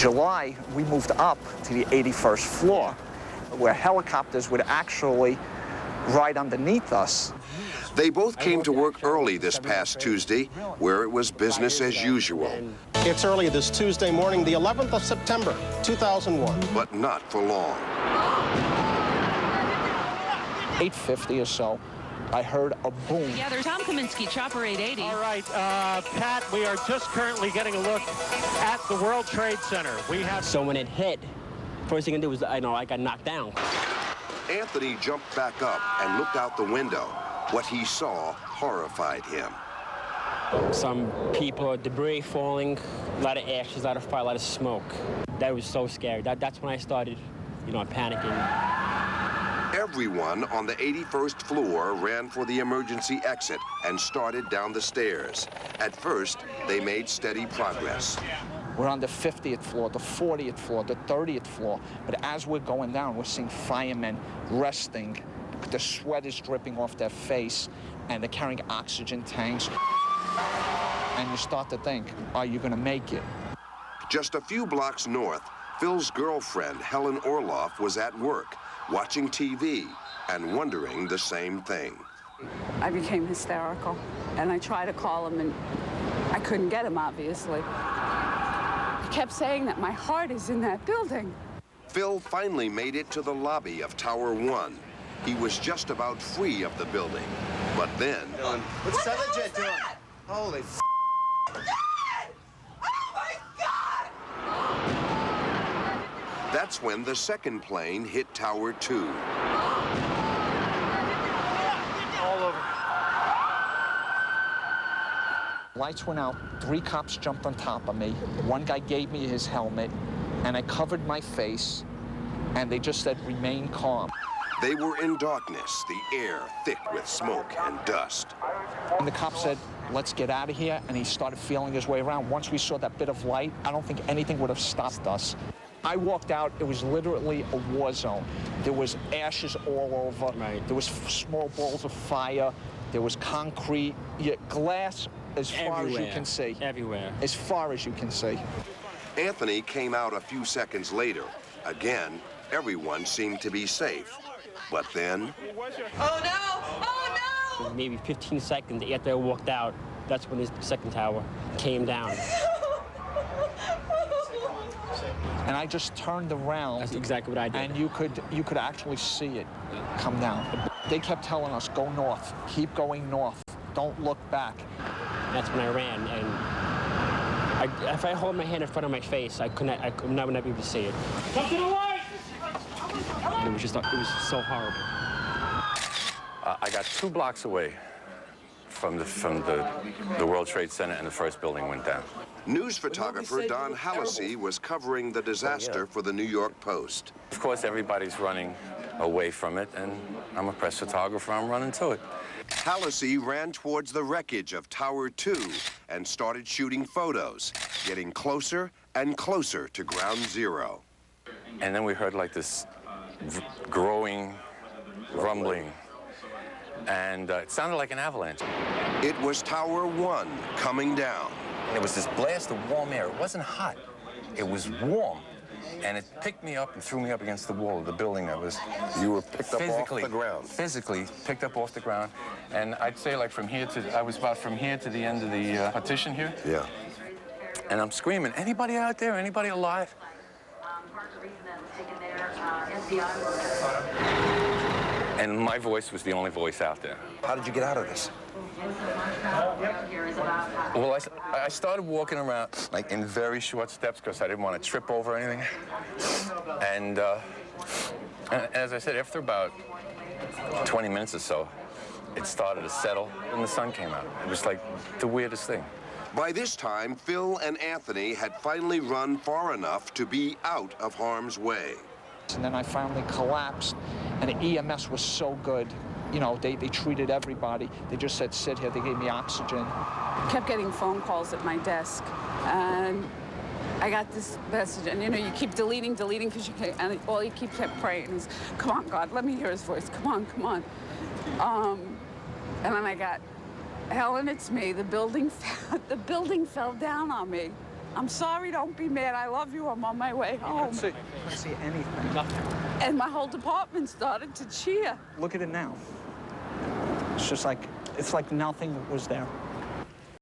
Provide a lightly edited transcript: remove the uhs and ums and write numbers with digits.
July, we moved up to the 81st floor, where helicopters would actually ride underneath us. They both came to work early this past Tuesday, where it was business as usual. It's early this Tuesday morning, the 11th of September, 2001. But not for long. 8:50 or so, I heard a boom. Yeah, there's Tom Kaminsky, Chopper 880. All right, Pat, we are just currently getting a look at the World Trade Center. We have... So when it hit, first thing I did was, I got knocked down. Anthony jumped back up and looked out the window. What he saw horrified him. Some people, debris falling, a lot of ashes, a lot of fire, a lot of smoke. That was so scary. That's when I started, panicking. Everyone on the 81st floor ran for the emergency exit and started down the stairs. At first, they made steady progress. We're on the 50th floor, the 40th floor, the 30th floor. But as we're going down, we're seeing firemen resting. The sweat is dripping off their face, and they're carrying oxygen tanks. And you start to think, are you going to make it? Just a few blocks north, Phil's girlfriend, Helen Orloff, was at work, watching TV and wondering the same thing. I became hysterical, and I tried to call him, and I couldn't get him, obviously. He kept saying that my heart is in that building. Phil finally made it to the lobby of Tower 1. He was just about free of the building, but then... What's the other jet doing? Holy f***. Dad! Oh, my God! That's when the second plane hit Tower 2. All over. Lights went out, 3 cops jumped on top of me. One guy gave me his helmet, and I covered my face, and they just said, remain calm. They were in darkness, the air thick with smoke and dust. And the cop said, let's get out of here, and he started feeling his way around. Once we saw that bit of light, I don't think anything would have stopped us. I walked out, it was literally a war zone. There was ashes all over. Right. There was small balls of fire. There was concrete, glass as far as you can see. Everywhere. As far as you can see. Anthony came out a few seconds later. Again, everyone seemed to be safe. But then... Oh, no! Oh, no! Maybe 15 seconds after I walked out, that's when the second tower came down. And I just turned around. That's exactly what I did. And you could actually see it come down. They kept telling us, go north, keep going north, don't look back. That's when I ran, and if I hold my hand in front of my face, I would never be able to see it. Come to the light! It was so horrible. I got 2 blocks away from the World Trade Center, and the first building went down. News photographer Don Hallisey was covering the disaster for the New York Post. Of course, everybody's running away from it, and I'm a press photographer, I'm running to it. Hallisey ran towards the wreckage of Tower 2 and started shooting photos, getting closer and closer to ground zero. And then we heard like this growing, rumbling, and it sounded like an avalanche. It was Tower 1 coming down. It was this blast of warm air. It wasn't hot, it was warm. And it picked me up and threw me up against the wall of the building that was... You were picked up off the ground. Physically picked up off the ground. And I'd say like from here to... I was about from here to the end of the partition here. Yeah. And I'm screaming, anybody out there? Anybody alive? And my voice was the only voice out there. How did you get out of this? Well, I started walking around like in very short steps because I didn't want to trip over anything. And as I said, after about 20 minutes or so, it started to settle and the sun came out. It was like the weirdest thing. By this time, Phil and Anthony had finally run far enough to be out of harm's way. And then I finally collapsed, and the EMS was so good. You know, they treated everybody. They just said, sit here. They gave me oxygen. I kept getting phone calls at my desk, and I got this message, and you keep deleting, because and all you kept praying is, come on, God, let me hear his voice. Come on, come on. And then I got, Helen, it's me. The building fell down on me. I'm sorry, don't be mad. I love you. I'm on my way home. You can't see anything. And my whole department started to cheer. Look at it now. It's just like, it's like nothing was there.